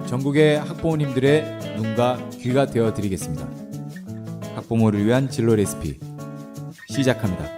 전국의 학부모님들의 눈과 귀가 되어드리겠습니다. 학부모를 위한 진로 레시피 시작합니다.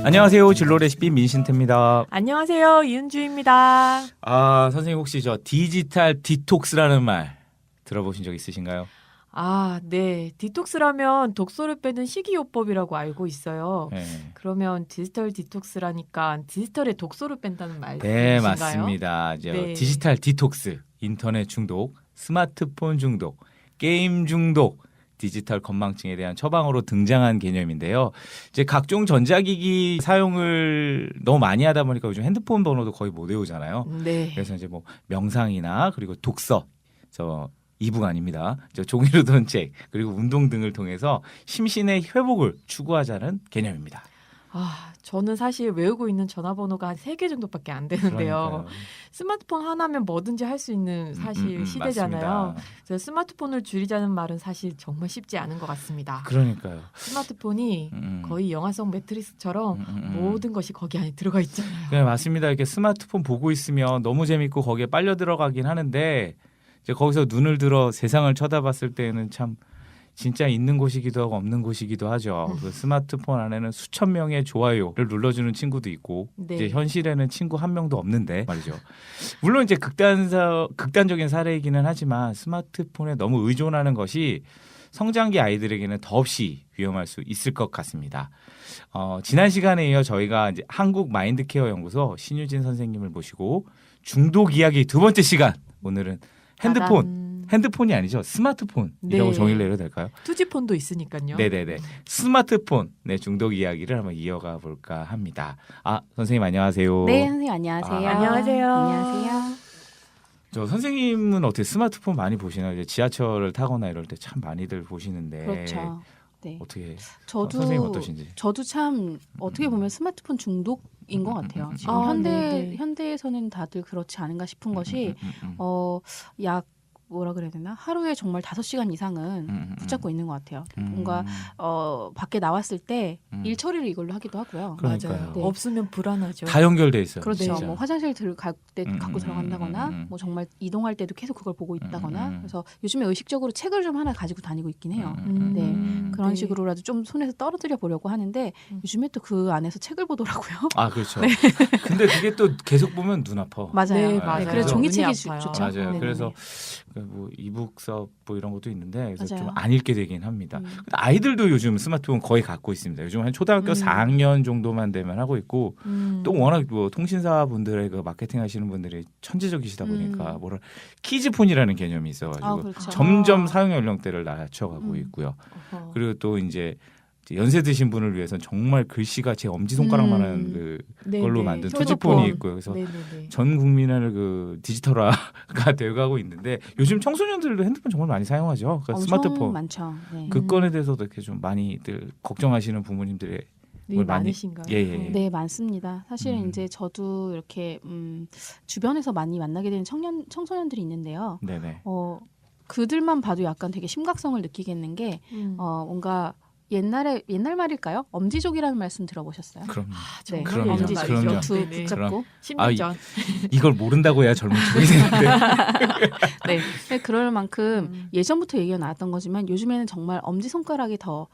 안녕하세요. 진로 레시피 민신태입니다. 안녕하세요. 이은주입니다. 아, 선생님 혹시 저 디지털 디톡스라는 말 들어보신 적 있으신가요? 아, 네. 디톡스라면 독소를 빼는 식이요법이라고 알고 있어요. 네, 그러면 디지털 디톡스라니까 디지털의 독소를 뺀다는 네 말이신가요? 맞습니다. 이제 네. 디지털 디톡스, 인터넷 중독, 스마트폰 중독, 게임 중독, 디지털 건망증에 대한 처방으로 등장한 개념인데요. 이제 각종 전자기기 사용을 너무 많이 하다 보니까 요즘 핸드폰 번호도 거의 못 외우잖아요. 네. 그래서 이제 뭐 명상이나 그리고 독서, 저 이북 아닙니다. 저 종이로 든 책 그리고 운동 등을 통해서 심신의 회복을 추구하자는 개념입니다. 아, 저는 사실 외우고 있는 전화번호가 한 3개 정도밖에 안 되는데요. 그러니까요. 스마트폰 하나면 뭐든지 할 수 있는 사실 시대잖아요. 맞습니다. 그래서 스마트폰을 줄이자는 말은 사실 정말 쉽지 않은 것 같습니다. 그러니까요. 스마트폰이 거의 영화성 매트리스처럼 모든 것이 거기 안에 들어가 있잖아요. 네, 맞습니다. 이렇게 스마트폰 보고 있으면 너무 재밌고 거기에 빨려 들어가긴 하는데 이제 거기서 눈을 들어 세상을 쳐다봤을 때는 참 진짜 있는 곳이기도 하고 없는 곳이기도 하죠. 그 스마트폰 안에는 수천 명의 좋아요를 눌러주는 친구도 있고 네. 이제 현실에는 친구 한 명도 없는데 말이죠. 물론 이제 극단적인 사례이기는 하지만 스마트폰에 너무 의존하는 것이 성장기 아이들에게는 더없이 위험할 수 있을 것 같습니다. 지난 시간에 이어 저희가 이제 한국 마인드케어 연구소 신유진 선생님을 모시고 중독 이야기 두 번째 시간, 오늘은 핸드폰이 아니죠. 스마트폰이라고 네. 정의를 내려도 될까요? 투지폰도 있으니까요. 네네네. 스마트폰 중독 이야기를 한번 이어가 볼까 합니다. 아, 선생님 안녕하세요. 네, 선생님 안녕하세요. 안녕하세요. 안녕하세요. 저 선생님은 어떻게 스마트폰 많이 보시나요? 이제 지하철을 타거나 이럴 때 참 많이들 보시는데 그렇죠. 네. 어떻게 저도 선생님 어떠신지? 저도 참 어떻게 보면 스마트폰 중독인 것 같아요. 지금 아, 네네. 현대에서는 다들 그렇지 않은가 싶은 것이 약 뭐라 그래야 되나? 하루에 정말 5시간 이상은 붙잡고 있는 것 같아요. 뭔가 밖에 나왔을 때 일 처리를 이걸로 하기도 하고요. 그러니까요. 맞아요. 네. 없으면 불안하죠. 다 연결돼 있어요. 그렇죠. 진짜. 뭐 화장실 갈 때 갖고 들어간다거나 뭐 정말 이동할 때도 계속 그걸 보고 있다거나 그래서 요즘에 의식적으로 책을 좀 하나 가지고 다니고 있긴 해요. 네. 그런 네. 식으로라도 좀 손에서 떨어뜨려 보려고 하는데 요즘에 또 그 안에서 책을 보더라고요. 아 그렇죠. 근데 그게 또 계속 보면 눈 아파. 맞아요. 네, 맞아요. 그래서 종이책이 눈이 아파요. 좋죠. 맞아요. 네네네. 그래서 뭐 이북 수업 뭐 이런 것도 있는데 그래서 좀 맞아요. 안 읽게 되긴 합니다. 근데 아이들도 요즘 스마트폰 거의 갖고 있습니다. 요즘 한 초등학교 4학년 정도만 되면 하고 있고 또 워낙 뭐 통신사 분들의 그 마케팅 하시는 분들이 천재적이시다 보니까 뭐라 키즈폰이라는 개념이 있어가지고 아, 그렇죠. 점점 사용 연령대를 낮춰가고 있고요. 어허. 그리고 또 이제 연세 드신 분을 위해서는 정말 글씨가 제 엄지손가락만한 그걸로 네네. 만든 휴대폰. 투지폰이 있고요. 그래서 네네네. 전 국민을 그 디지털화가 되어가고 있는데 요즘 청소년들도 핸드폰 정말 많이 사용하죠. 그러니까 엄청 스마트폰 많죠. 네. 그 건에 대해서도 이렇게 좀 많이들 걱정하시는 부모님들의 네, 뭘 많이- 많으신가요? 예. 네, 많습니다. 사실은 이제 저도 이렇게 주변에서 많이 만나게 되는 청소년들이 있는데요. 네네. 그들만 봐도 약간 되게 심각성을 느끼겠는 게 뭔가 옛날 말일까요? 엄지족이라는 말씀 들어보셨어요? 그럼 네, 그럼요. 엄지족 그럼요. 두 네네. 붙잡고 10년 전. 이걸 모른다고 해야 젊은 척이 되는데. 네, 그럴 만큼 예전부터 얘기가 나왔던 거지만 요즘에는 정말 엄지 손가락이 더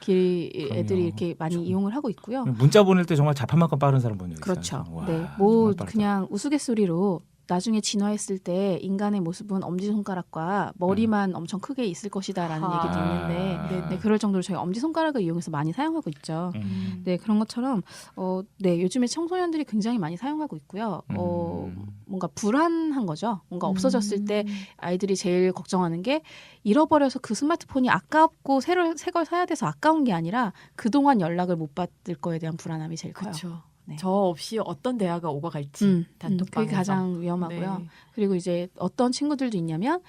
애들이 그럼요. 이렇게 많이 이용을 하고 있고요. 문자 보낼 때 정말 자판만큼 빠른 사람 본 적 있어요. 그렇죠. 와, 네, 뭐 정말 빠르다. 그냥 우스갯소리로 나중에 진화했을 때 인간의 모습은 엄지손가락과 머리만 엄청 크게 있을 것이다라는 아하. 얘기도 있는데 네, 그럴 정도로 저희 엄지손가락을 이용해서 많이 사용하고 있죠. 네, 그런 것처럼 네, 요즘에 청소년들이 굉장히 많이 사용하고 있고요. 뭔가 불안한 거죠. 뭔가 없어졌을 때 아이들이 제일 걱정하는 게 잃어버려서 그 스마트폰이 아깝고 새 걸 사야 돼서 아까운 게 아니라 그동안 연락을 못 받을 거에 대한 불안함이 제일 커요. 그렇죠. 네. 저 없이 어떤 대화가 오가갈지 단톡방에서. 그게 가장 위험하고요. 네. 그리고 이제 어떤 친구들도 있냐면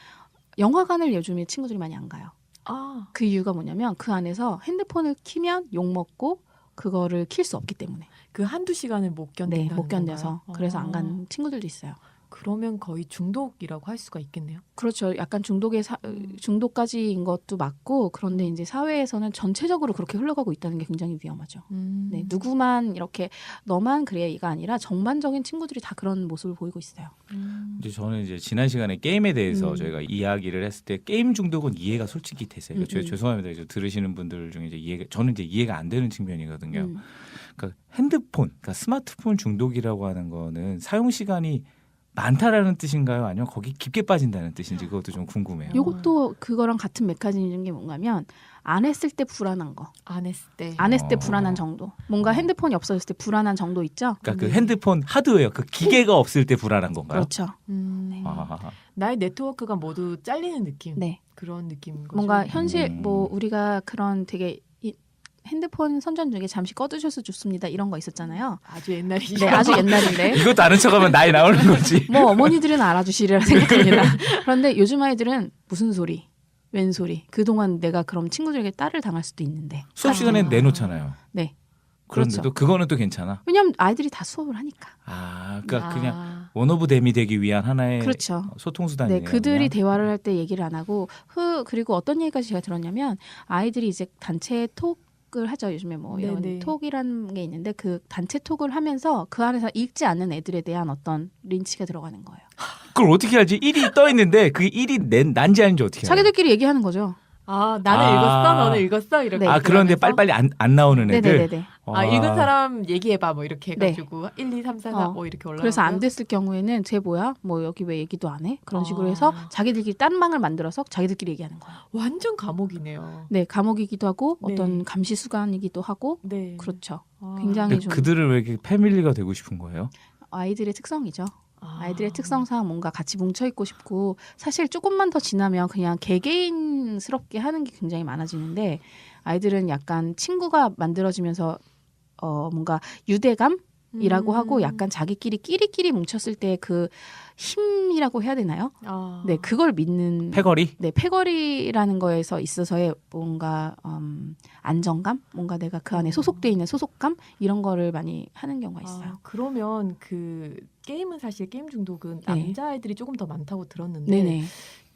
영화관을 요즘에 친구들이 많이 안 가요. 아, 그 이유가 뭐냐면 그 안에서 핸드폰을 키면 욕 먹고 그거를 킬 수 없기 때문에 그 한두 시간을 못 견딘다는 네, 못 견뎌서 건가요? 그래서 안 아, 간 친구들도 있어요. 그러면 거의 중독이라고 할 수가 있겠네요. 그렇죠. 약간 중독까지인 것도 맞고 그런데 이제 사회에서는 전체적으로 그렇게 흘러가고 있다는 게 굉장히 위험하죠. 네, 누구만 이렇게 너만 그래가 아니라 전반적인 친구들이 다 그런 모습을 보이고 있어요. 이제 저는 이제 지난 시간에 게임에 대해서 음. 저희가 이야기를 했을 때 게임 중독은 이해가 솔직히 됐어요. 그러니까 음. 죄송합니다. 이제 들으시는 분들 중에 이제 저는 이제 이해가 안 되는 측면이거든요. 음. 그러니까 핸드폰, 그러니까 스마트폰 중독이라고 하는 거는 사용 시간이 많다라는 뜻인가요? 아니면 거기 깊게 빠진다는 뜻인지 그것도 좀 궁금해요. 요것도 그거랑 같은 메커니즘인 게 뭔가면 안 했을 때 불안한 거. 안 했을 때. 안 했을 때 어. 불안한 정도. 뭔가 핸드폰이 없어졌을 때 불안한 정도 있죠? 그러니까 그 핸드폰 하드웨어, 그 기계가 없을 때 불안한 건가요? 그렇죠. 아, 나의 네트워크가 모두 잘리는 느낌. 네. 그런 느낌인 거죠. 뭔가 현실 음. 뭐 우리가 그런 되게 핸드폰 선전 중에 잠시 꺼두셔서 좋습니다. 이런 거 있었잖아요. 아주 옛날이죠. 네, 아주 옛날인데. 이것도 아는 척하면 나이 나오는 거지. 뭐 어머니들은 알아주시리라 생각합니다. 그런데 요즘 아이들은 무슨 소리, 웬 소리. 그동안 내가 그럼 친구들에게 딸을 당할 수도 있는데. 수업 시간에 아. 내놓잖아요. 네. 그런데도 그렇죠. 그거는 또 괜찮아. 왜냐하면 아이들이 다 수업을 하니까. 아, 그러니까 그냥 원오브댐이 되기 위한 하나의 그렇죠. 소통 수단이네요. 네, 그들이 그냥. 대화를 할 때 얘기를 안 하고 그리고 어떤 얘기까지 제가 들었냐면 아이들이 이제 단체 톡을 하죠. 요즘에 뭐 이런 네네. 톡이라는 게 있는데 그 단체 톡을 하면서 그 안에서 읽지 않는 애들에 대한 어떤 린치가 들어가는 거예요. 그걸 어떻게 알지? 1이 떠 있는데 그 1이 난지 아닌지 어떻게 알아요? 자기들끼리 얘기하는 거죠. 아, 나는 아. 읽었어, 너는 읽었어 이렇게. 네. 아, 그런데 그러면서? 빨리빨리 안 나오는 애들. 네네네네. 아, 읽은 사람 얘기해봐 뭐 이렇게 네. 해가지고 1, 2, 3, 4, 4 어. 뭐 이렇게 올라가고. 그래서 안 됐을 경우에는 쟤 뭐야? 뭐 여기 왜 얘기도 안 해? 그런 식으로 해서 아. 자기들끼리 딴 방을 만들어서 자기들끼리 얘기하는 거예요. 완전 감옥이네요. 네, 감옥이기도 하고 네. 어떤 감시 수단이기도 하고 네. 그렇죠. 아. 굉장히 근데 좀 그들은 왜 이렇게 패밀리가 되고 싶은 거예요? 아이들의 특성이죠. 아. 아이들의 특성상 뭔가 같이 뭉쳐 있고 싶고 사실 조금만 더 지나면 그냥 개개인스럽게 하는 게 굉장히 많아지는데 아이들은 약간 친구가 만들어지면서 뭔가 유대감이라고 하고 약간 자기끼리 끼리끼리 뭉쳤을 때 그 힘이라고 해야 되나요? 아. 네, 그걸 믿는 패거리? 네, 패거리라는 거에서 있어서의 뭔가 안정감, 뭔가 내가 그 안에 소속돼 있는 소속감 이런 거를 많이 하는 경우가 있어요. 아, 그러면 그 게임은 사실 게임 중독은 네. 남자아이들이 조금 더 많다고 들었는데 네네.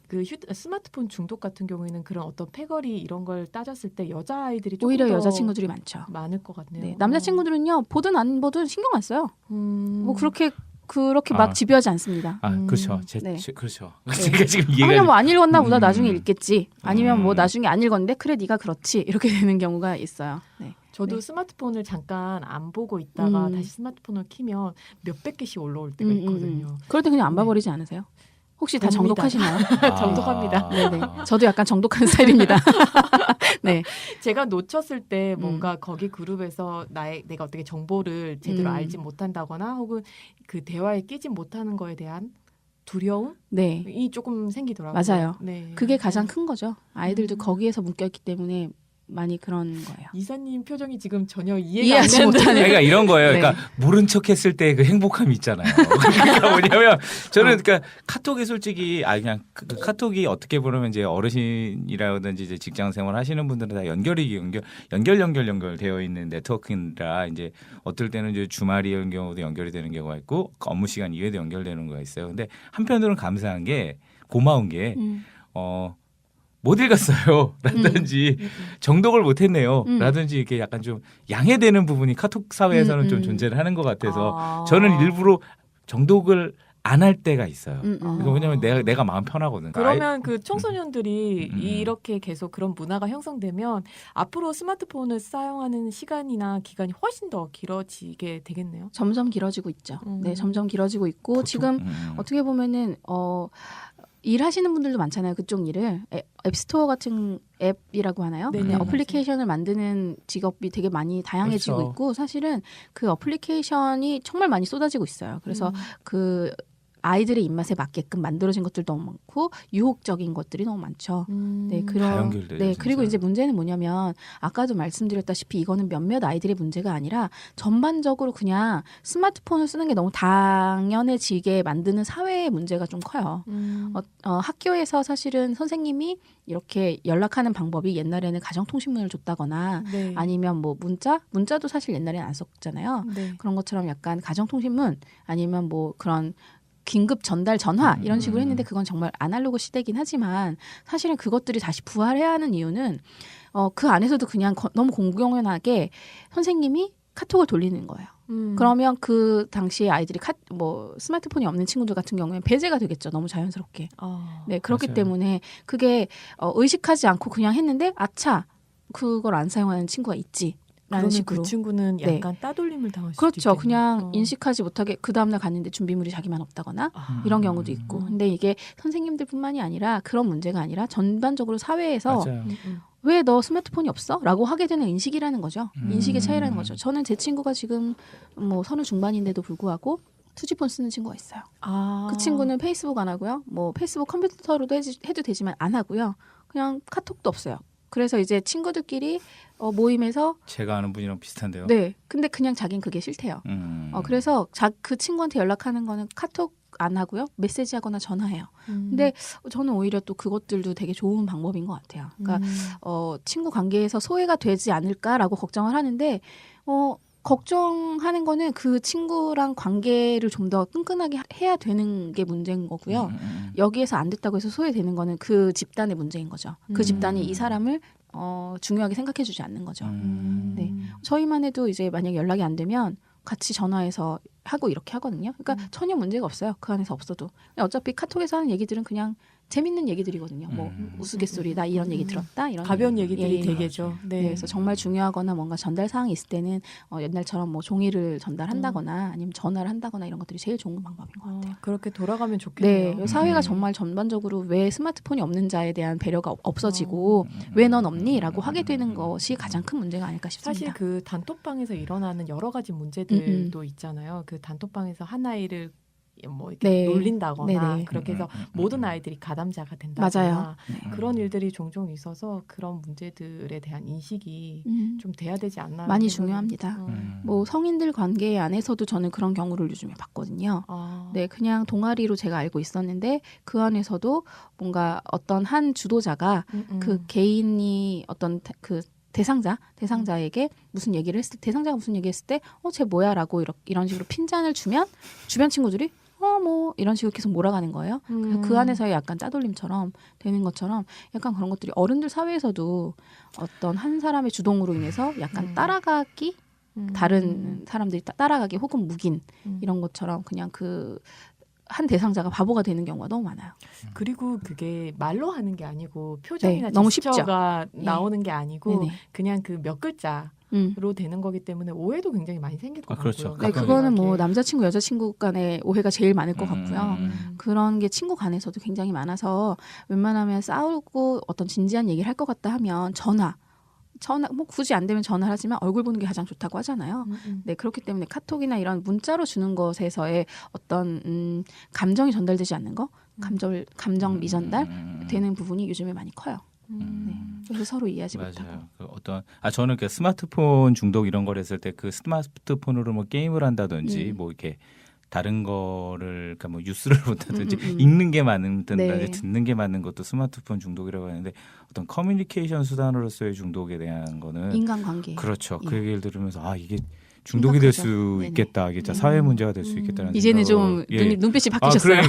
그 스마트폰 중독 같은 경우에는 그런 어떤 패거리 이런 걸 따졌을 때 여자아이들이 조금 오히려 더 여자 친구들이 많죠. 많을 것 같네요. 네, 남자 친구들은요 보든 안 보든 신경 안 써요. 뭐 그렇게 막 아. 지배하지 않습니다. 아, 그렇죠. 네. 그렇죠. 네. 제가 지금 이해가 그냥 뭐 안 읽었나 보다 음. 나중에 읽겠지. 아니면 뭐 음. 나중에 안 읽었는데 그래 네가 그렇지 이렇게 되는 경우가 있어요. 네. 저도 네. 스마트폰을 잠깐 안 보고 있다가 다시 스마트폰을 키면 몇백 개씩 올라올 때가 있거든요. 그럴 때 그냥 안 네. 봐버리지 않으세요? 혹시 다 봅니다. 정독하시나요? 정독합니다. 네네. 저도 약간 정독하는 스타일입니다. 네. 제가 놓쳤을 때 뭔가 거기 그룹에서 내가 어떻게 정보를 제대로 알지 못한다거나 혹은 그 대화에 끼지 못하는 거에 대한 두려움이 네. 조금 생기더라고요. 맞아요. 네. 그게 가장 큰 거죠. 아이들도 거기에서 묶여있기 때문에 많이 그런 거예요. 이사님 표정이 지금 전혀 이해가 이해하지 안 되는데 못하는. 그러니까 이런 거예요. 네. 그러니까 모른 척했을 때 그 행복함이 있잖아요. 그러니까 뭐냐면 저는 그러니까 카톡이 솔직히 그냥 그 카톡이 어떻게 보면 이제 어르신이라든지 이제 직장 생활 하시는 분들은 다 연결되어 있는 네트워크라 이제 어떨 때는 이제 주말이런 경우도 연결이 되는 경우가 있고 업무 시간 이외에도 연결되는 거가 있어요. 근데 한편으로는 감사한 게 고마운 게 못 읽었어요. 라든지 정독을 못했네요. 라든지 이렇게 약간 좀 양해되는 부분이 카톡 사회에서는 좀 존재를 하는 것 같아서 저는 일부러 정독을 안 할 때가 있어요. 이거 왜냐면 내가 마음 편하거든. 그러면 그 청소년들이 음. 이렇게 계속 그런 문화가 형성되면 앞으로 스마트폰을 사용하는 시간이나 기간이 훨씬 더 길어지게 되겠네요. 점점 길어지고 있죠. 네, 점점 길어지고 있고 보통, 지금 어떻게 보면은 일하시는 분들도 많잖아요. 그쪽 일을 앱스토어 같은 앱이라고 하나요? 네네, 네, 어플리케이션을 만드는 직업이 되게 많이 다양해지고 그렇죠. 있고 사실은 그 어플리케이션이 정말 많이 쏟아지고 있어요. 그래서 그 아이들의 입맛에 맞게끔 만들어진 것들도 너무 많고 유혹적인 것들이 너무 많죠. 네, 다 연결돼요, 네, 진짜. 그리고 이제 문제는 뭐냐면 아까도 말씀드렸다시피 이거는 몇몇 아이들의 문제가 아니라 전반적으로 그냥 스마트폰을 쓰는 게 너무 당연해지게 만드는 사회의 문제가 좀 커요. 학교에서 사실은 선생님이 이렇게 연락하는 방법이 옛날에는 가정통신문을 줬다거나 네. 아니면 뭐 문자도 사실 옛날에는 안 썼잖아요. 네. 그런 것처럼 약간 가정통신문 아니면 뭐 그런 긴급 전달 전화 이런 식으로 했는데 그건 정말 아날로그 시대긴 하지만 사실은 그것들이 다시 부활해야 하는 이유는 그 안에서도 그냥 너무 공공연하게 선생님이 카톡을 돌리는 거예요. 그러면 그 당시에 아이들이 뭐 스마트폰이 없는 친구들 같은 경우에는 배제가 되겠죠. 너무 자연스럽게. 네, 그렇기 맞아요. 때문에 그게 의식하지 않고 그냥 했는데 아차 그걸 안 사용하는 친구가 있지. 라는 그러면 식으로. 그 친구는 네. 약간 따돌림을 당할 수도 그렇죠. 있겠네요. 그냥 인식하지 못하게 그 다음날 갔는데 준비물이 자기만 없다거나 이런 경우도 있고. 근데 이게 선생님들뿐만이 아니라 그런 문제가 아니라 전반적으로 사회에서 맞아요. 왜 너 스마트폰이 없어? 라고 하게 되는 인식이라는 거죠. 인식의 차이라는 거죠. 저는 제 친구가 지금 뭐 서른 중반인데도 불구하고 투지폰 쓰는 친구가 있어요. 그 친구는 페이스북 안 하고요. 뭐 페이스북 컴퓨터로도 해도 되지만 안 하고요. 그냥 카톡도 없어요. 그래서 이제 친구들끼리 모임에서 제가 아는 분이랑 비슷한데요. 네. 근데 그냥 자긴 그게 싫대요. 그래서 그 친구한테 연락하는 거는 카톡 안 하고요. 메시지하거나 전화해요. 근데 저는 오히려 또 그것들도 되게 좋은 방법인 것 같아요. 그러니까 친구 관계에서 소외가 되지 않을까라고 걱정을 하는데 걱정하는 거는 그 친구랑 관계를 좀 더 끈끈하게 해야 되는 게 문제인 거고요. 여기에서 안 됐다고 해서 소외되는 거는 그 집단의 문제인 거죠. 그 집단이 이 사람을 중요하게 생각해주지 않는 거죠. 네, 저희만 해도 이제 만약 연락이 안 되면 같이 전화해서 하고 이렇게 하거든요. 그러니까 전혀 문제가 없어요. 그 안에서 없어도. 어차피 카톡에서 하는 얘기들은 그냥 재밌는 얘기들이거든요. 뭐 우스갯소리 나 이런 얘기 들었다 이런 가벼운 얘기들이 예. 되겠죠. 네. 네, 그래서 정말 중요하거나 뭔가 전달 사항이 있을 때는 옛날처럼 뭐 종이를 전달한다거나 아니면 전화를 한다거나 이런 것들이 제일 좋은 방법인 것 같아요. 그렇게 돌아가면 좋겠네요. 네, 사회가 정말 전반적으로 왜 스마트폰이 없는 자에 대한 배려가 없어지고 왜 넌 없니?라고 하게 되는 것이 가장 큰 문제가 아닐까 싶습니다. 사실 그 단톡방에서 일어나는 여러 가지 문제들도 있잖아요. 그 단톡방에서 한 아이를 뭐 이렇게 네. 놀린다거나 네네. 그렇게 해서 모든 아이들이 가담자가 된다거나 맞아요. 그런 일들이 종종 있어서 그런 문제들에 대한 인식이 좀 돼야 되지 않나 많이 생각이- 중요합니다. 뭐 성인들 관계 안에서도 저는 그런 경우를 요즘에 봤거든요. 네, 그냥 동아리로 제가 알고 있었는데 그 안에서도 뭔가 어떤 한 주도자가 그 개인이 어떤 그 대상자에게 무슨 얘기를 했을 때 대상자가 무슨 얘기했을 때 쟤 뭐야라고 이런 식으로 핀잔을 주면 주변 친구들이 뭐 이런 식으로 계속 몰아가는 거예요. 그래서 그 안에서의 약간 따돌림처럼 되는 것처럼 약간 그런 것들이 어른들 사회에서도 어떤 한 사람의 주동으로 인해서 약간 따라가기 다른 사람들이 따라가기 혹은 묵인 이런 것처럼 그냥 그 한 대상자가 바보가 되는 경우가 너무 많아요. 그리고 그게 말로 하는 게 아니고 표정이나 네, 너무 쉽죠. 제스처가 네. 나오는 게 아니고 네네. 그냥 그 몇 글자 로 되는 거기 때문에 오해도 굉장히 많이 생길 것 그렇죠. 같고요. 네, 그거는 뭐 남자친구 여자친구 간의 오해가 제일 많을 것 같고요. 음. 그런 게 친구 간에서도 굉장히 많아서 웬만하면 싸우고 어떤 진지한 얘기를 할 것 같다 하면 전화 뭐 굳이 안 되면 전화를 하지만 얼굴 보는 게 가장 좋다고 하잖아요. 네, 그렇기 때문에 카톡이나 이런 문자로 주는 것에서의 어떤 감정이 전달되지 않는 거, 감정 미전달 되는 부분이 요즘에 많이 커요. 네, 그래서 서로 이해하지 못하고. 맞아요. 그 저는 그 스마트폰 중독 이런 걸 했을 때 그 스마트폰으로 뭐 게임을 한다든지 뭐 이렇게 다른 거를 그러니까 뭐 뉴스를 본다든지 읽는 게 많은 네. 듣는 게 많은 것도 스마트폰 중독이라고 하는데 어떤 커뮤니케이션 수단으로서의 중독에 대한 거는 인간관계. 그렇죠. 예. 그 얘기를 들으면서 이게 중독이 될 수 심각하죠. 네네. 있겠다. 이게 진짜 사회 문제가 될 수 있겠다는 이제는 생각을, 좀 눈빛이 바뀌셨어요.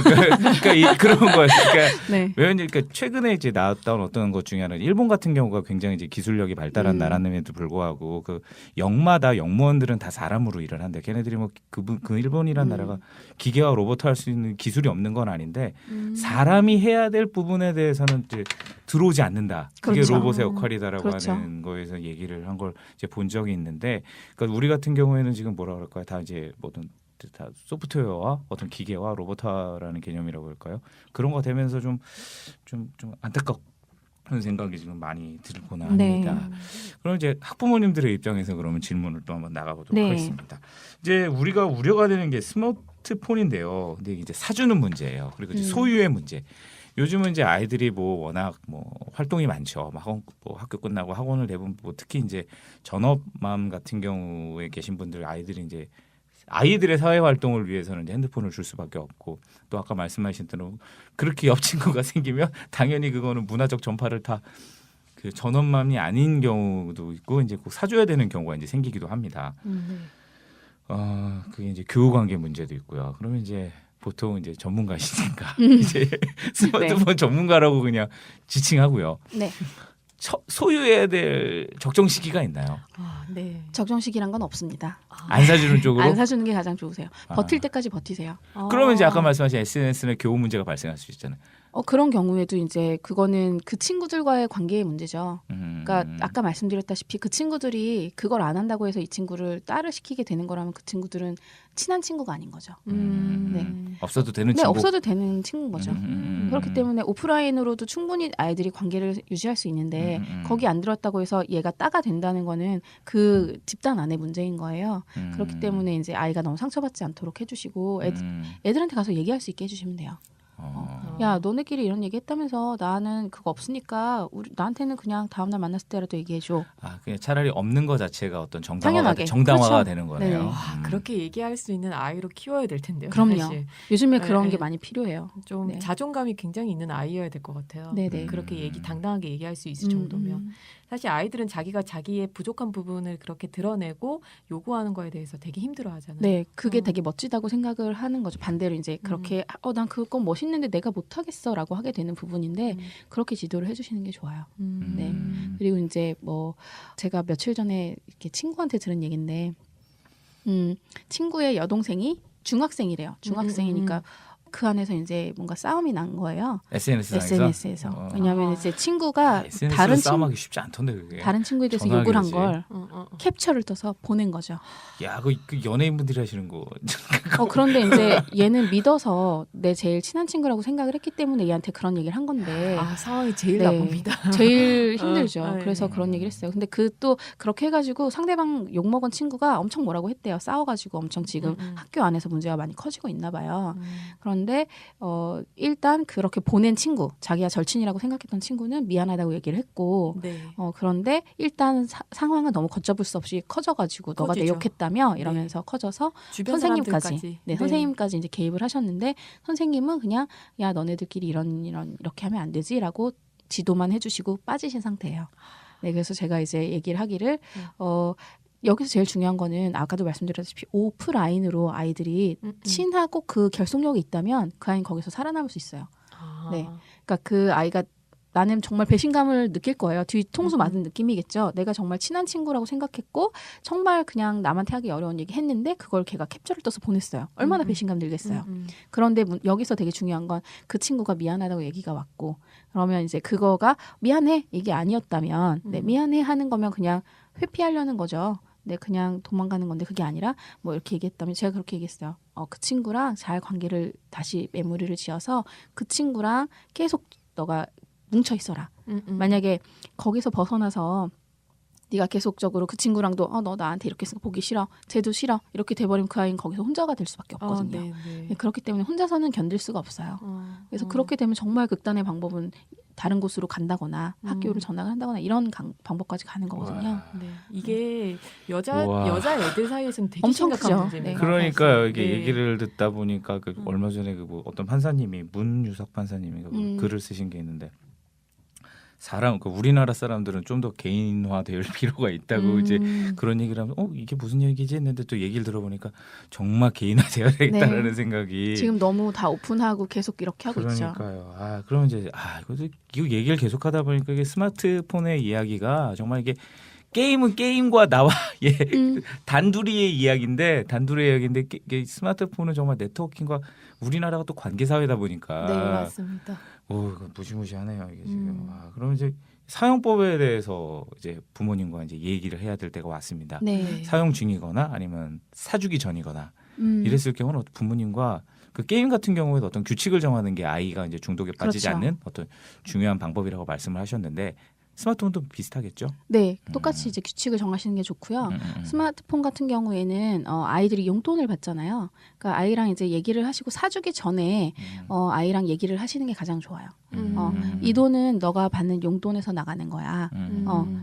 그러니까 그런 거예요. 그러니까 네. 왜냐면 그러니까 최근에 이제 나왔던 어떤 것 중에 하나는 일본 같은 경우가 굉장히 이제 기술력이 발달한 나라임에도 불구하고 그 역마다 역무원들은 다 사람으로 일을 한대. 걔네들이 뭐 그 일본이란 나라가 기계와 로봇 할 수 있는 기술이 없는 건 아닌데 사람이 해야 될 부분에 대해서는 이제 들어오지 않는다. 그게 그렇죠. 로봇의 역할이다라고 그렇죠. 하는 거에서 얘기를 한 걸 이제 본 적이 있는데, 그러니까 우리 같은 경우에는 지금 뭐라 그럴까요? 다 이제 뭐든 다 소프트웨어와 어떤 기계와 로봇화라는 개념이라고 할까요? 그런 거 되면서 좀 안타깝고 그런 생각이 지금 많이 들곤 네. 합니다. 그럼 이제 학부모님들의 입장에서 그러면 질문을 또 한번 나가보도록 네. 하겠습니다. 이제 우리가 우려가 되는 게 스마트폰인데요. 근데 이제 사주는 문제예요. 그리고 이제 소유의 문제. 요즘은 이제 아이들이 뭐 워낙 뭐 활동이 많죠. 뭐 학교 끝나고 학원을 대부분 뭐 특히 이제 전업맘 같은 경우에 계신 분들 아이들이 이제 아이들의 사회 활동을 위해서는 이제 핸드폰을 줄 수밖에 없고 또 아까 말씀하신 대로 그렇게 옆 친구가 생기면 당연히 그거는 문화적 전파를 다 그 전업맘이 아닌 경우도 있고 이제 꼭 사줘야 되는 경우가 이제 생기기도 합니다. 네. 그게 이제 교우 관계 문제도 있고요. 그러면 이제 보통 이제 전문가시니까 이제 스마트폰 전문가라고 그냥 지칭하고요. 네. 소유해야 될 적정 시기가 있나요? 네. 적정 시기란 건 없습니다. 안 사주는 쪽으로? 안 사주는 게 가장 좋으세요. 버틸 때까지 버티세요. 그러면 이제 아까 말씀하신 SNS는 교우 문제가 발생할 수 있잖아요. 그런 경우에도 이제 그거는 그 친구들과의 관계의 문제죠. 그러니까 아까 말씀드렸다시피 그 친구들이 그걸 안 한다고 해서 이 친구를 따를 시키게 되는 거라면 그 친구들은 친한 친구가 아닌 거죠. 네. 없어도 되는 네, 친구. 없어도 되는 친구인 거죠. 그렇기 때문에 오프라인으로도 충분히 아이들이 관계를 유지할 수 있는데 거기 안 들었다고 해서 얘가 따가 된다는 거는 그 집단 안의 문제인 거예요. 그렇기 때문에 이제 아이가 너무 상처받지 않도록 해주시고 애들한테 가서 얘기할 수 있게 해주시면 돼요. 야, 너네끼리 이런 얘기 했다면서 나는 그거 없으니까 나한테는 그냥 다음날 만났을 때라도 얘기해줘. 그냥 차라리 없는 거 자체가 어떤 당연하게. 정당화가 그렇죠. 되는 거네요. 네네. 그렇게 얘기할 수 있는 아이로 키워야 될 텐데요. 그럼요. 사실. 요즘에 그런 네, 게 네. 많이 필요해요. 좀 네. 자존감이 굉장히 있는 아이여야 될 것 같아요. 네네. 그렇게 당당하게 얘기할 수 있을 정도면. 사실 아이들은 자기가 자기의 부족한 부분을 그렇게 드러내고 요구하는 거에 대해서 되게 힘들어하잖아요. 네, 그게 되게 멋지다고 생각을 하는 거죠. 반대로 이제 그렇게 난 그거 멋있는데 내가 못하겠어라고 하게 되는 부분인데 그렇게 지도를 해주시는 게 좋아요. 네. 그리고 이제 뭐 제가 며칠 전에 이렇게 친구한테 들은 얘긴데 친구의 여동생이 중학생이래요. 중학생이니까 그 안에서 이제 뭔가 싸움이 난 거예요. SNS에서. 왜냐하면 이제 친구가 SNS로 싸움하기 쉽지 않던데 그게. 다른 친구에 대해서 욕을 한 걸 캡처를 떠서 보낸 거죠. 야, 그 연예인분들이 하시는 거. 그런데 이제 얘는 믿어서 내 제일 친한 친구라고 생각을 했기 때문에 얘한테 그런 얘기를 한 건데 상황이 제일 네. 나쁩니다. 제일 힘들죠. 네. 그래서 그런 얘기를 했어요. 근데 그 또 그렇게 해가지고 상대방 욕먹은 친구가 엄청 뭐라고 했대요. 싸워가지고 엄청 지금 학교 안에서 문제가 많이 커지고 있나 봐요. 그런데 일단 그렇게 보낸 친구, 자기가 절친이라고 생각했던 친구는 미안하다고 얘기를 했고 네. 그런데 일단 상황은 너무 걷잡을 수 없이 커져가지고 너가 내 커지죠. 욕했다며 이러면서 커져서 주변 선생님까지 사람들까지. 선생님까지 이제 개입을 하셨는데 선생님은 그냥 야 너네들끼리 이런 이렇게 하면 안 되지라고 지도만 해주시고 빠지신 상태예요. 네, 그래서 제가 이제 얘기를 하기를 여기서 제일 중요한 거는 아까도 말씀드렸다시피 오프라인으로 아이들이 친하고 그 결속력이 있다면 그 아이는 거기서 살아남을 수 있어요. 네, 그러니까 그 아이가 나는 정말 배신감을 느낄 거예요. 뒤통수 맞은 느낌이겠죠. 내가 정말 친한 친구라고 생각했고 정말 그냥 남한테 하기 어려운 얘기 했는데 그걸 걔가 캡처를 떠서 보냈어요. 얼마나 배신감 들겠어요. 그런데 여기서 되게 중요한 건 그 친구가 미안하다고 얘기가 왔고 그러면 이제 그거가 미안해 이게 아니었다면 네, 미안해 하는 거면 그냥 회피하려는 거죠. 네, 그냥 도망가는 건데 그게 아니라 뭐 이렇게 얘기했다면 제가 그렇게 얘기했어요. 그 친구랑 잘 관계를 다시 메모리를 지어서 그 친구랑 계속 너가 뭉쳐 있어라. 만약에 거기서 벗어나서 네가 계속적으로 그 친구랑도 너 나한테 이렇게 해서 보기 싫어. 쟤도 싫어. 이렇게 돼버리면 그 아이는 거기서 혼자가 될 수밖에 없거든요. 네, 그렇기 때문에 혼자서는 견딜 수가 없어요. 그래서 그렇게 되면 정말 극단의 방법은 다른 곳으로 간다거나 학교를 전학을 한다거나 이런 방법까지 가는 거거든요. 네. 이게 여자 애들 사이에서는 되게 엄청 심각한 크죠. 문제입니다. 그러니까요. 이게 네. 얘기를 듣다 보니까 얼마 전에 뭐 어떤 판사님이 문유석 판사님이 글을 쓰신 게 있는데 우리나라 사람들은 좀 더 개인화될 필요가 있다고 이제 그런 얘기를 하면 이게 무슨 얘기지 했는데 또 얘기를 들어보니까 정말 개인화되어야 되겠다라는 네. 생각이 지금 너무 다 오픈하고 계속 이렇게 하고 있죠. 그러니까요. 그럼 이제 이거 얘기를 계속하다 보니까 이게 스마트폰의 이야기가 정말 이게 게임은 게임과 나와 단둘이의 이야기인데 이게 스마트폰은 정말 네트워킹과 우리나라가 또 관계 사회다 보니까 네, 맞습니다. 이거 무시무시하네요 이게 지금. 그럼 이제 사용법에 대해서 이제 부모님과 이제 얘기를 해야 될 때가 왔습니다. 네. 사용 중이거나 아니면 사주기 전이거나 이랬을 경우는 부모님과 그 게임 같은 경우에도 어떤 규칙을 정하는 게 아이가 이제 중독에 빠지지 그렇죠. 않는 어떤 중요한 방법이라고 말씀을 하셨는데 스마트폰도 비슷하겠죠? 네, 똑같이 이제 규칙을 정하시는 게 좋고요. 스마트폰 같은 경우에는 아이들이 용돈을 받잖아요. 그러니까 아이랑 이제 얘기를 하시고 사주기 전에 아이랑 얘기를 하시는 게 가장 좋아요. 이 돈은 너가 받는 용돈에서 나가는 거야.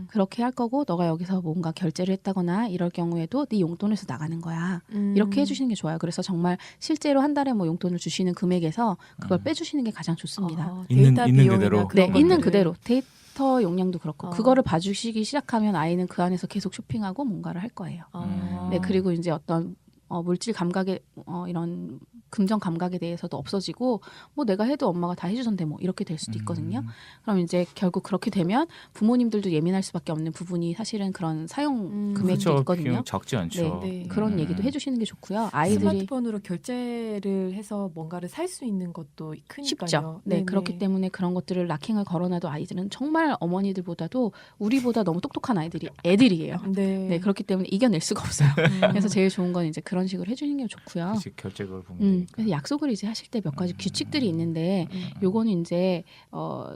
그렇게 할 거고 너가 여기서 뭔가 결제를 했다거나 이럴 경우에도 네 용돈에서 나가는 거야. 이렇게 해주시는 게 좋아요. 그래서 정말 실제로 한 달에 뭐 용돈을 주시는 금액에서 그걸 빼주시는 게 가장 좋습니다. 데이터 있는 비용이나 그대로. 그런 네, 있는 것들을. 그대로 데이터 용량도 그렇고 그거를 봐주시기 시작하면 아이는 그 안에서 계속 쇼핑하고 뭔가를 할 거예요. 네, 그리고 이제 어떤 물질 감각에 이런 금전 감각에 대해서도 없어지고 뭐 내가 해도 엄마가 다 해주던데 뭐 이렇게 될 수도 있거든요. 그럼 이제 결국 그렇게 되면 부모님들도 예민할 수밖에 없는 부분이 사실은 그런 사용 금액도 그렇죠. 있거든요. 비용 적지 않죠. 네. 그런 얘기도 해주시는 게 좋고요. 아이들이 스마트폰으로 결제를 해서 뭔가를 살 수 있는 것도 크니까요. 쉽죠. 네, 그렇기 때문에 그런 것들을 락킹을 걸어놔도 아이들은 정말 어머니들보다도 우리보다 너무 똑똑한 애들이에요. 네. 네, 그렇기 때문에 이겨낼 수가 없어요. 그래서 제일 좋은 건 이제 그런 식으로 해주는 게 좋고요. 그치, 결제를 보면 되니까. 그래서 약속을 이제 하실 때 몇 가지 규칙들이 있는데 요거는 이제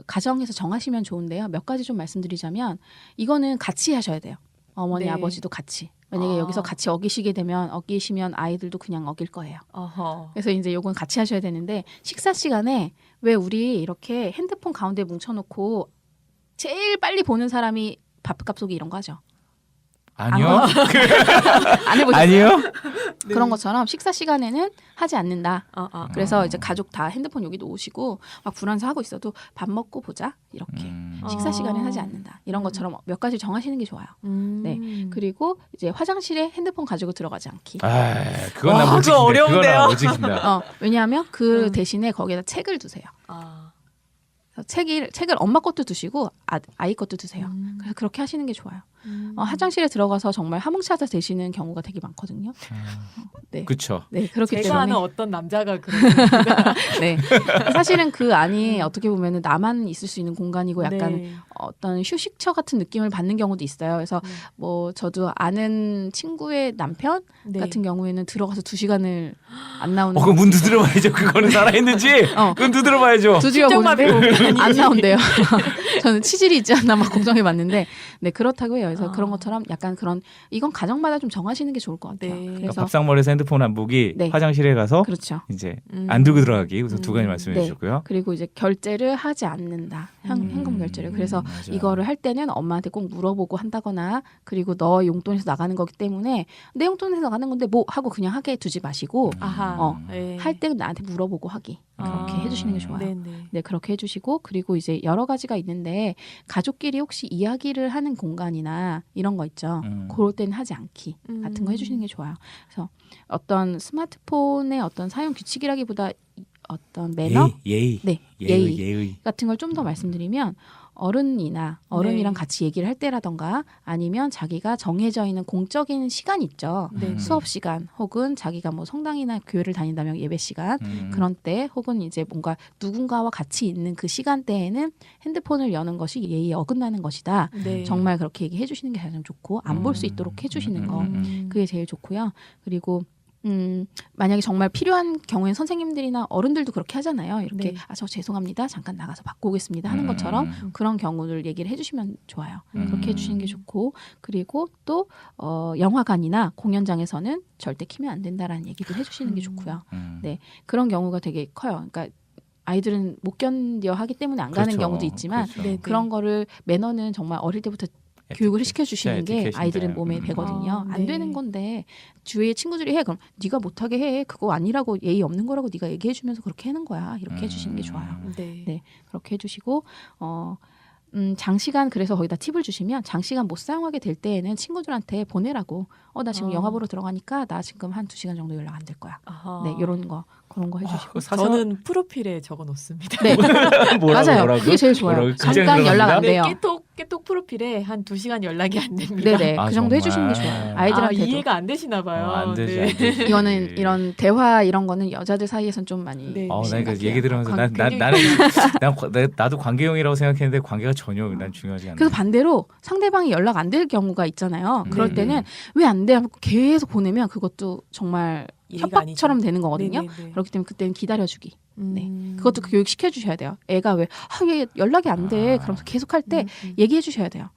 가정에서 정하시면 좋은데요. 몇 가지 좀 말씀드리자면 이거는 같이 하셔야 돼요. 어머니 네. 아버지도 같이. 만약에 여기서 같이 어기시면 아이들도 그냥 어길 거예요. 어허. 그래서 이제 요건 같이 하셔야 되는데 식사 시간에 왜 우리 이렇게 핸드폰 가운데 뭉쳐놓고 제일 빨리 보는 사람이 밥값 쏘기 이런 거 하죠. 아니요. 안 해보셨어요? 아니요. 그런 것처럼 식사 시간에는 하지 않는다. 그래서 이제 어. 가족 다 핸드폰 여기 놓으시고 막 불안해서 하고 있어도 밥 먹고 보자 이렇게 식사 시간에 하지 않는다. 이런 것처럼 몇 가지 정하시는 게 좋아요. 네. 그리고 이제 화장실에 핸드폰 가지고 들어가지 않기. 아, 그건 와, 난 못 그거 지킨다. 어려운데요. 그건 난 못 지킨다. 왜냐하면 그 대신에 거기에다 책을 두세요. 그래서 책을 엄마 것도 두시고 아이 것도 두세요. 그래서 그렇게 하시는 게 좋아요. 화장실에 들어가서 정말 화뭉차서 되시는 경우가 되게 많거든요. 네. 그렇죠. 네, 그렇기 제가 아는 때문에 어떤 남자가 그런 네. 사실은 그 안이 어떻게 보면은 나만 있을 수 있는 공간이고 약간 네. 어떤 휴식처 같은 느낌을 받는 경우도 있어요. 그래서 뭐 저도 아는 친구의 남편 네. 같은 경우에는 들어가서 2시간을 안 나오는 그럼 문 두드려봐야죠. 그거는 살아있는지. 그건 두드려봐야죠. 두드려 심장마비 보는데 공간이 안 나온대요. 저는 치질이 있지 않나 막 걱정해봤는데 네 그렇다고요. 그래서 그런 것처럼 약간 그런 이건 가정마다 좀 정하시는 게 좋을 것 같아요. 네. 그러니까 그래서 밥상머리에서 핸드폰 안 보기, 네. 화장실에 가서 그렇죠. 이제 안 들고 들어가기. 우선 두 가지 말씀해 네. 주셨고요. 그리고 이제 결제를 하지 않는다. 현금 결제를. 그래서 맞아. 이거를 할 때는 엄마한테 꼭 물어보고 한다거나 그리고 너 용돈에서 나가는 거기 때문에 내 용돈에서 나가는 건데 뭐 하고 그냥 하게 두지 마시고 아하. 네. 할 때는 나한테 물어보고 하기. 그렇게 해주시는 게 좋아요. 네네. 네, 그렇게 해주시고 그리고 이제 여러 가지가 있는데 가족끼리 혹시 이야기를 하는 공간이나 이런 거 있죠. 그럴 때는 하지 않기 같은 거 해주시는 게 좋아요. 그래서 어떤 스마트폰의 어떤 사용 규칙이라기보다 어떤 매너 예의. 네, 예의. 같은 걸 좀 더 말씀드리면 어른이랑 네. 같이 얘기를 할 때라던가 아니면 자기가 정해져 있는 공적인 시간 있죠. 네. 수업 시간 혹은 자기가 뭐 성당이나 교회를 다닌다면 예배 시간 그런 때 혹은 이제 뭔가 누군가와 같이 있는 그 시간대에는 핸드폰을 여는 것이 예의에 어긋나는 것이다. 네. 정말 그렇게 얘기해 주시는 게 가장 좋고 안 볼 수 있도록 해 주시는 거 그게 제일 좋고요. 그리고 만약에 정말 필요한 경우엔 선생님들이나 어른들도 그렇게 하잖아요. 이렇게 네. 저 죄송합니다. 잠깐 나가서 받고 오겠습니다. 하는 것처럼 그런 경우를 얘기를 해주시면 좋아요. 그렇게 해주시는 게 좋고 그리고 또 영화관이나 공연장에서는 절대 키면 안 된다라는 얘기도 해주시는 게 좋고요. 네, 그런 경우가 되게 커요. 그러니까 아이들은 못 견뎌 하기 때문에 안 가는 그렇죠. 경우도 있지만 그렇죠. 네. 그런 거를 매너는 정말 어릴 때부터 교육을 시켜주시는 게 에티켓인데. 아이들은 몸에 배거든요. 네. 안 되는 건데 주위에 친구들이 해 그럼 네가 못하게 해 그거 아니라고 예의 없는 거라고 네가 얘기해주면서 그렇게 하는 거야 이렇게 해주시는 게 좋아요. 네. 네 그렇게 해주시고 장시간 그래서 거기다 팁을 주시면 장시간 못 사용하게 될 때에는 친구들한테 보내라고 나 지금 영화 보러 들어가니까 나 지금 한 2시간 정도 연락 안 될 거야. 아하. 네 이런 거 그런 거 해주시고 저는 프로필에 적어 놓습니다. 네 맞아요. 그게 제일 좋아요. 뭐라고? 잠깐 굉장히 연락 안 네, 돼요. 깨톡 프로필에 한 2시간 연락이 안 됩니다. 네네 그 정도 해주시는 게 좋아요. 아이들한테도 이해가 안 되시나 봐요. 안 되지. 네. 안 되지. 이거는 이런 대화 이런 거는 여자들 사이에선 좀 많이 네. 나 심각해요. 그 얘기 들으면서 굉장히- 나도 관계형이라고 생각했는데 관계가 전혀 난 중요하지 않아. 그래서 반대로 상대방이 연락 안 될 경우가 있잖아요. 그럴 네. 때는 왜 안 돼? 하고 계속 보내면 그것도 정말 예의가 협박처럼 아니죠. 되는 거거든요. 네네네. 그렇기 때문에 그때는 기다려주기. 네. 음. 그것도 교육시켜 주셔야 돼요. 애가 왜 얘 연락이 안 돼. 그러면서 계속 할 때 얘기해 주셔야 돼요.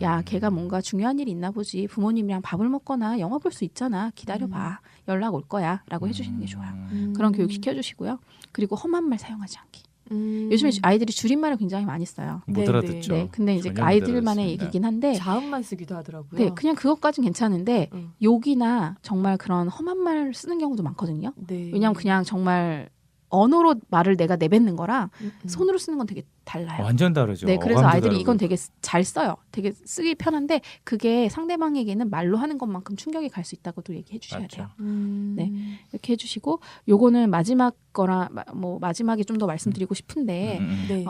야, 걔가 뭔가 중요한 일이 있나 보지. 부모님이랑 밥을 먹거나 영화 볼 수 있잖아. 기다려봐. 연락 올 거야. 라고 해주시는 게 좋아요. 그런 교육 시켜주시고요. 그리고 험한 말 사용하지 않기. 요즘에 아이들이 줄임말을 굉장히 많이 써요. 못 네, 알아듣죠. 네, 근데 이제 전혀 못 아이들만의 알아듣습니다. 얘기긴 한데, 자음만 쓰기도 하더라고요. 네, 그냥 그것까진 괜찮은데 음. 욕이나 정말 그런 험한 말 쓰는 경우도 많거든요. 네. 왜냐하면 그냥 정말 언어로 말을 내가 내뱉는 거랑 손으로 쓰는 건 되게 달라요. 완전 다르죠. 네, 그래서 어감도 아이들이 다르고. 이건 되게 잘 써요. 되게 쓰기 편한데 그게 상대방에게는 말로 하는 것만큼 충격이 갈 수 있다고도 얘기해 주셔야 맞죠. 돼요. 음. 네. 이렇게 해주시고 요거는 마지막 거라 뭐 마지막에 좀 더 말씀드리고 싶은데 네.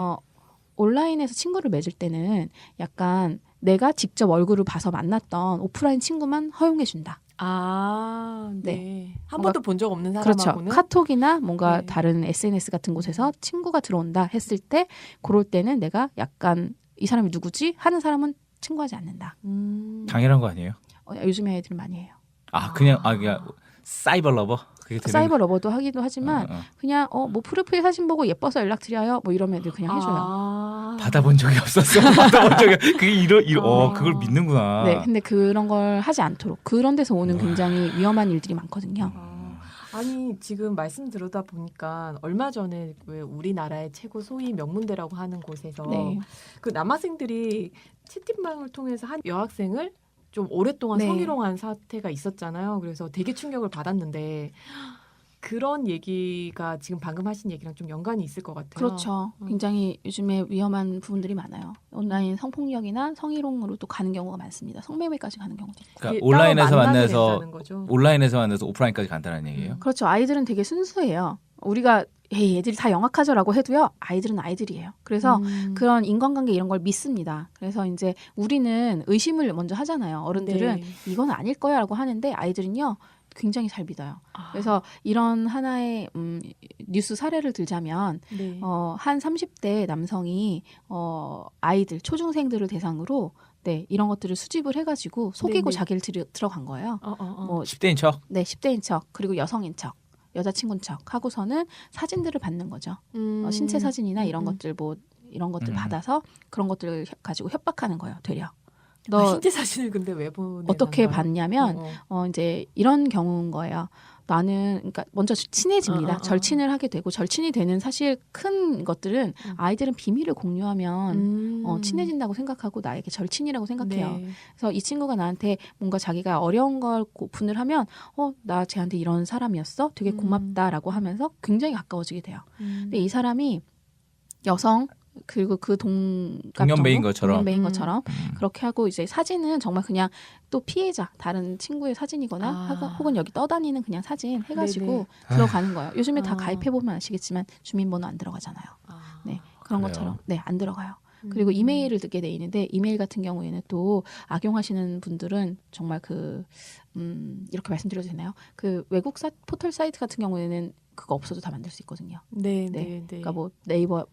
온라인에서 친구를 맺을 때는 약간 내가 직접 얼굴을 봐서 만났던 오프라인 친구만 허용해 준다. 아, 네. 네. 한 뭔가- 번도 본 적 없는 그렇죠. 사람하고는 카톡이나 뭔가 네. 다른 SNS 같은 곳에서 친구가 들어온다 했을 때 그럴 때는 내가 약간 이 사람이 누구지 하는 사람은 친구하지 않는다. 당연한 거 아니에요? 요즘에 애들은 많이 해요. 그냥 사이버 러버 그게 되는 사이버 러버도 하기도 하지만 그냥 뭐 프로필 사진 보고 예뻐서 연락드려요 뭐 이러면 애들 그냥 해줘요. 아. 받아본 적이 없었어. 받아본 적이 그게 그걸 믿는구나. 네, 근데 그런 걸 하지 않도록 그런 데서 오는 굉장히 위험한 일들이 많거든요. 아니 지금 말씀 들어다 보니까 얼마 전에 왜 우리나라의 최고 소위 명문대라고 하는 곳에서 네. 그 남학생들이 채팅방을 통해서 한 여학생을 좀 오랫동안 네. 성희롱한 사태가 있었잖아요. 그래서 되게 충격을 받았는데 그런 얘기가 지금 방금 하신 얘기랑 좀 연관이 있을 것 같아요. 그렇죠. 굉장히 요즘에 위험한 부분들이 많아요. 온라인 성폭력이나 성희롱으로 또 가는 경우가 많습니다. 성매매까지 가는 경우도 있고. 그러니까 그게 온라인에서 따로 만나게 만나서 된다는 거죠. 온라인에서 만나서 오프라인까지 간다는 얘기예요. 그렇죠. 아이들은 되게 순수해요. 우리가 애들이 다 영악하죠라고 해도요. 아이들은 아이들이에요. 그래서 그런 인간관계 이런 걸 믿습니다. 그래서 이제 우리는 의심을 먼저 하잖아요. 어른들은 네. 이건 아닐 거야라고 하는데 아이들은요. 굉장히 잘 믿어요. 아. 그래서 이런 하나의 뉴스 사례를 들자면 네. 한 30대 남성이 아이들 초중생들을 대상으로 이런 것들을 수집을 해가지고 속이고 네네. 자기를 들어간 거예요. 뭐 10대인 척. 네, 10대인 척 그리고 여성인 척 여자친구인 척 하고서는 사진들을 받는 거죠. 신체 사진이나 이런 것들 이런 것들 받아서 그런 것들을 가지고 협박하는 거예요. 되려. 너 신체 사진을 근데 왜 보내? 어떻게 봤냐면 이제 이런 경우인 거예요. 나는 그러니까 먼저 친해집니다. 절친을 하게 되고 절친이 되는 사실 큰 것들은 아이들은 비밀을 공유하면 친해진다고 생각하고 나에게 절친이라고 생각해요. 네. 그래서 이 친구가 나한테 뭔가 자기가 어려운 걸 오픈을 하면 나 쟤한테 이런 사람이었어? 되게 고맙다라고 하면서 굉장히 가까워지게 돼요. 근데 이 사람이 여성 그리고 그 동년배인 것처럼. 동년배인 것처럼 그렇게 하고 이제 사진은 정말 그냥 또 피해자 다른 친구의 사진이거나 혹은 여기 떠다니는 그냥 사진 해가지고 네네. 들어가는 거예요. 요즘에 다 아. 가입해 보면 아시겠지만 주민번호 안 들어가잖아요. 네 그런 그래요? 것처럼 안 들어가요. 그리고 이메일을 듣게 돼 있는데 이메일 같은 경우에는 또 악용하시는 분들은 정말 이렇게 말씀드려도 되나요? 그 외국 포털 사이트 같은 경우에는 그거 없어도 다 만들 수 있거든요. 네, 네. 네, 네. 그러니까 뭐 네이버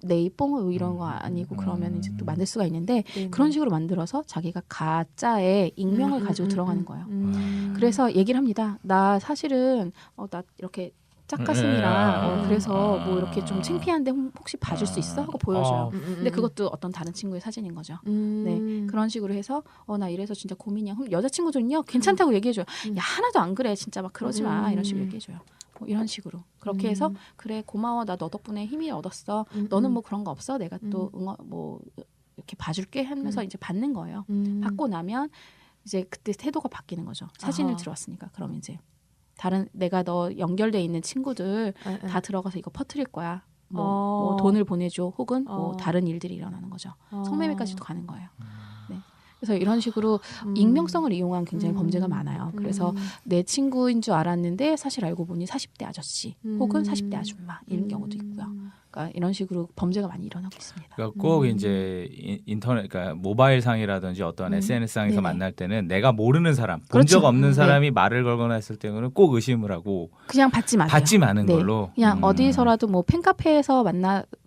이런 거 아니고 그러면 이제 또 만들 수가 있는데 네, 그런 네. 식으로 만들어서 자기가 가짜의 익명을 가지고 들어가는 거예요. 그래서 얘기를 합니다. 나 사실은 나 이렇게 짝가슴이라 그래서 뭐 이렇게 좀 창피한데 혹시 봐줄 수 있어? 하고 보여줘요. 근데 그것도 어떤 다른 친구의 사진인 거죠. 네 그런 식으로 해서 나 이래서 진짜 고민이야. 그럼 여자친구들은요 괜찮다고 얘기해줘요. 야 하나도 안 그래 진짜 막 그러지 마 이런 식으로 얘기해줘요. 뭐 이런 식으로 그렇게 해서 그래 고마워 나 너 덕분에 힘이 얻었어. 너는 뭐 그런 거 없어? 내가 또 응원 뭐 이렇게 봐줄게 하면서 이제 받는 거예요. 받고 나면 이제 그때 태도가 바뀌는 거죠. 사진을 들어왔으니까 그럼 이제 다른 내가 너 연결돼 있는 친구들 다 들어가서 이거 퍼뜨릴 거야. 뭐 돈을 보내줘 혹은 뭐 다른 일들이 일어나는 거죠. 성매매까지도 가는 거예요. 네. 그래서 이런 식으로 익명성을 이용한 굉장히 범죄가 많아요. 그래서 내 친구인 줄 알았는데 사실 알고 보니 40대 아저씨 혹은 40대 아줌마 이런 경우도 있고요. 그러니까 이런 식으로 범죄가 많이 일어나고 있습니다. 그러니까 꼭 이제 인터넷, 그러니까 모바일 상이라든지 어떤 SNS 상에서 네네. 만날 때는 내가 모르는 사람, 본 그렇죠. 적 없는 네. 사람이 말을 걸거나 했을 때는 꼭 의심을 하고 그냥 받지 마세요. 받지 마는 네. 걸로. 그냥 어디서라도 뭐 팬카페에서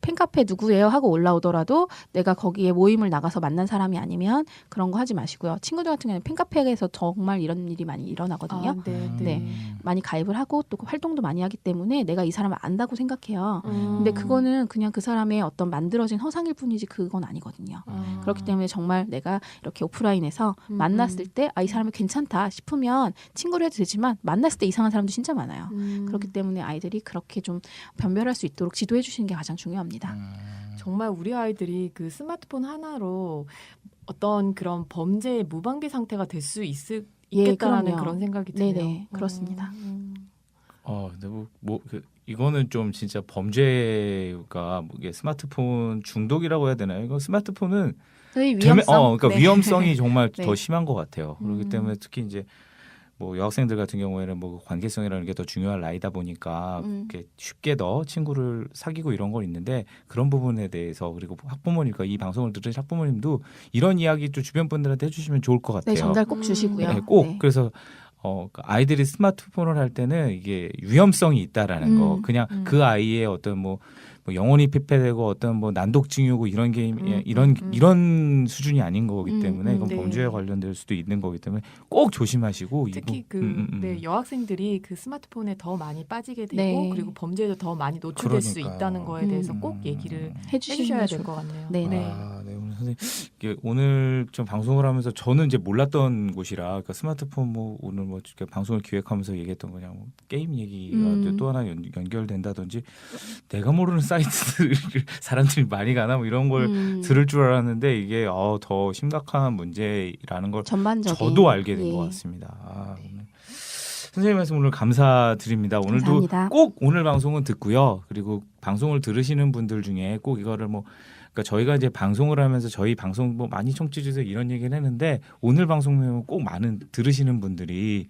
팬카페 누구예요 하고 올라오더라도 내가 거기에 모임을 나가서 만난 사람이 아니면 그런 거 하지 마시고요. 친구들 같은 경우는 팬카페에서 정말 이런 일이 많이 일어나거든요. 네. 많이 가입을 하고 또 활동도 많이 하기 때문에 내가 이 사람을 안다고 생각해요. 근데 그거는 그냥 그 사람의 어떤 만들어진 허상일 뿐이지 그건 아니거든요. 그렇기 때문에 정말 내가 이렇게 오프라인에서 만났을 때 이 사람이 괜찮다 싶으면 친구를 해도 되지만 만났을 때 이상한 사람도 진짜 많아요. 그렇기 때문에 아이들이 그렇게 좀 변별할 수 있도록 지도해 주시는 게 가장 중요합니다. 정말 우리 아이들이 그 스마트폰 하나로 어떤 그런 범죄의 무방비 상태가 될 수 있겠다라는 그럼요. 그런 생각이 드네요. 네네, 그렇습니다. 근데 이거는 좀 진짜 범죄가 이게 스마트폰 중독이라고 해야 되나요? 이거 스마트폰은 저희 위험성, 그러니까 네. 위험성이 정말 네. 더 심한 것 같아요. 그렇기 때문에 특히 이제 뭐 여학생들 같은 경우에는 뭐 관계성이라는 게 더 중요한 나이다 보니까 이렇게 쉽게 더 친구를 사귀고 이런 건 있는데 그런 부분에 대해서 그리고 학부모님과 이 방송을 들으신 학부모님도 이런 이야기 좀 주변 분들한테 해주시면 좋을 것 같아요. 네, 전달 꼭 주시고요. 네, 꼭 네. 그래서 아이들이 스마트폰을 할 때는 이게 위험성이 있다라는 거, 그냥 그 아이의 어떤 뭐 영혼이 피폐되고 어떤 뭐 난독증이고 이런 게 이런 수준이 아닌 거기 때문에 이건 네. 범죄에 관련될 수도 있는 거기 때문에 꼭 조심하시고 특히 이분, 여학생들이 그 스마트폰에 더 많이 빠지게 되고 네. 그리고 범죄에도 더 많이 노출될 수 그러니까요. 있다는 거에 대해서 꼭 얘기를 해주셔야 될 것 같네요. 네. 네. 네, 오늘 선생님 이게 오늘 좀 방송을 하면서 저는 이제 몰랐던 곳이라 그러니까 스마트폰 뭐 오늘 뭐 이렇게 방송을 기획하면서 얘기했던 거냐 뭐 게임 얘기가 또 하나 연결된다든지 내가 모르는 사이트를 사람들이 많이 가나 뭐 이런 걸 들을 줄 알았는데 이게 더 심각한 문제라는 걸 전반적인 저도 알게 된 것 같습니다. 오늘 선생님 말씀 오늘 감사드립니다. 오늘도 감사합니다. 꼭 오늘 방송은 듣고요. 그리고 방송을 들으시는 분들 중에 꼭 이거를 그러니까 저희가 이제 방송을 하면서 저희 방송 뭐 많이 청취해 주세요 이런 얘기를 했는데 오늘 방송 내용 꼭 많은 들으시는 분들이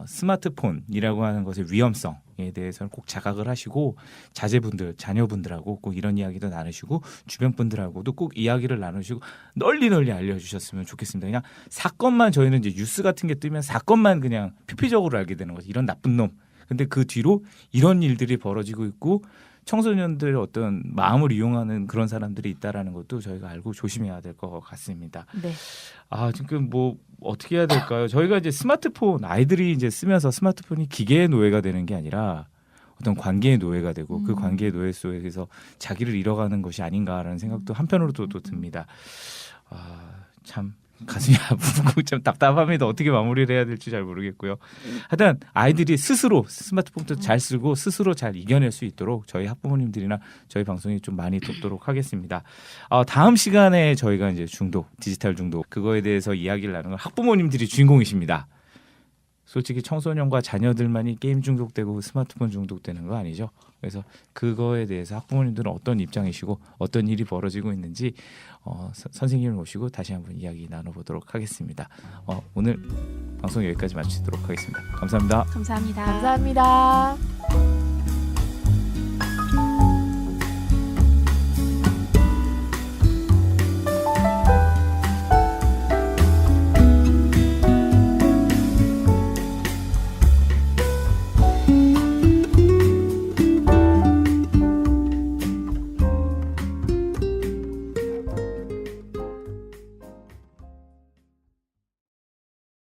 스마트폰이라고 하는 것의 위험성에 대해서는 꼭 자각을 하시고 자제분들, 자녀분들하고 꼭 이런 이야기도 나누시고 주변 분들하고도 꼭 이야기를 나누시고 널리 알려주셨으면 좋겠습니다. 그냥 사건만 저희는 이제 뉴스 같은 게 뜨면 사건만 그냥 피피적으로 알게 되는 거죠. 이런 나쁜 놈. 근데 그 뒤로 이런 일들이 벌어지고 있고 청소년들의 어떤 마음을 이용하는 그런 사람들이 있다라는 것도 저희가 알고 조심해야 될 것 같습니다. 네. 지금 뭐 어떻게 해야 될까요? 저희가 이제 스마트폰 아이들이 이제 쓰면서 스마트폰이 기계의 노예가 되는 게 아니라 어떤 관계의 노예가 되고 그 관계의 노예 속에서 자기를 잃어가는 것이 아닌가라는 생각도 한편으로도 또 듭니다. 참 가슴이 아프고 참 답답합니다. 어떻게 마무리를 해야 될지 잘 모르겠고요. 하여튼 아이들이 스스로 스마트폰도 잘 쓰고 스스로 잘 이겨낼 수 있도록 저희 학부모님들이나 저희 방송이 좀 많이 돕도록 하겠습니다. 다음 시간에 저희가 이제 디지털 중독 그거에 대해서 이야기를 나누는 학부모님들이 주인공이십니다. 솔직히 청소년과 자녀들만이 게임 중독되고 스마트폰 중독되는 거 아니죠. 그래서 그거에 대해서 학부모님들은 어떤 입장이시고 어떤 일이 벌어지고 있는지 선생님을 모시고 다시 한번 이야기 나눠보도록 하겠습니다. 오늘 방송 여기까지 마치도록 하겠습니다. 감사합니다. 감사합니다. 감사합니다.